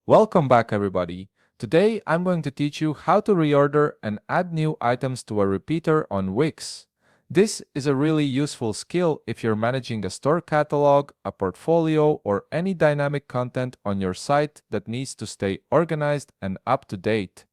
Welcome back everybody. Today I'm going to teach you how to reorder and add new items to a repeater on Wix. This is a really useful skill if you're managing a store catalog, a portfolio, or any dynamic content on your site that needs to stay organized and up to date.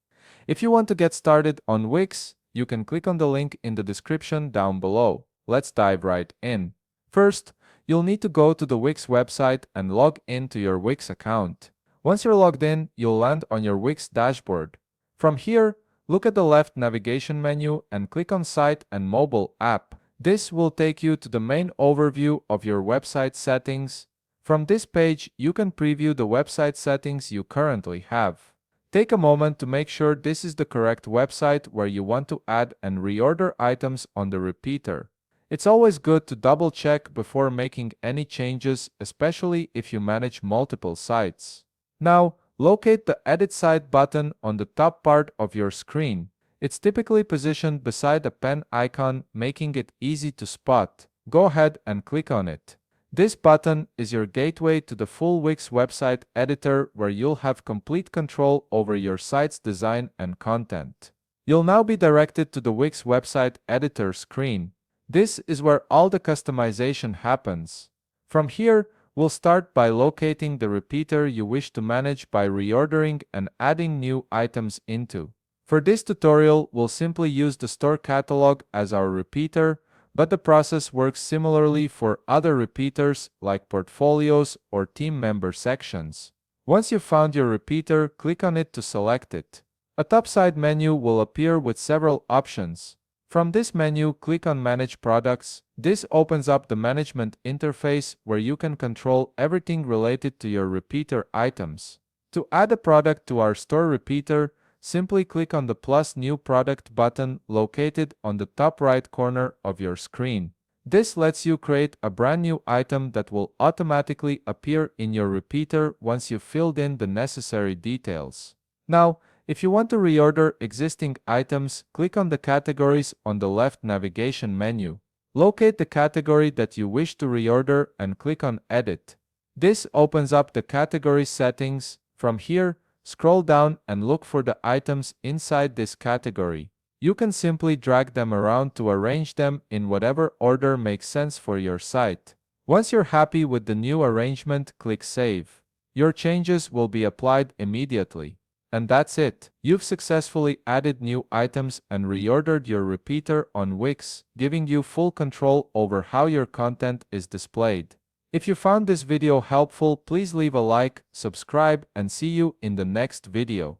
If you want to get started on Wix, you can click on the link in the description down below. Let's dive right in. First, you'll need to go to the Wix website and log in to your Wix account. Once you're logged in, you'll land on your Wix dashboard. From here, look at the left navigation menu and click on Site and Mobile App. This will take you to the main overview of your website settings. From this page, you can preview the website settings you currently have. Take a moment to make sure this is the correct website where you want to add and reorder items on the repeater. It's always good to double check before making any changes, especially if you manage multiple sites. Now, locate the Edit Site button on the top part of your screen. It's typically positioned beside a pen icon, making it easy to spot. Go ahead and click on it. This button is your gateway to the full Wix website editor where you'll have complete control over your site's design and content. You'll now be directed to the Wix website editor screen. This is where all the customization happens. From here, we'll start by locating the repeater you wish to manage by reordering and adding new items into. For this tutorial, we'll simply use the store catalog as our repeater, but the process works similarly for other repeaters like portfolios or team member sections. Once you've found your repeater, click on it to select it. A top-side menu will appear with several options. From this menu, click on Manage Products. This opens up the management interface where you can control everything related to your repeater items. To add a product to our store repeater, simply click on the plus New Product button located on the top right corner of your screen. This lets you create a brand new item that will automatically appear in your repeater once you've filled in the necessary details. Now, if you want to reorder existing items, click on the categories on the left navigation menu. Locate the category that you wish to reorder and click on Edit. This opens up the category settings. From here, scroll down and look for the items inside this category. You can simply drag them around to arrange them in whatever order makes sense for your site. Once you're happy with the new arrangement, click Save. Your changes will be applied immediately. And that's it. You've successfully added new items and reordered your repeater on Wix, giving you full control over how your content is displayed. If you found this video helpful, please leave a like, subscribe, and see you in the next video.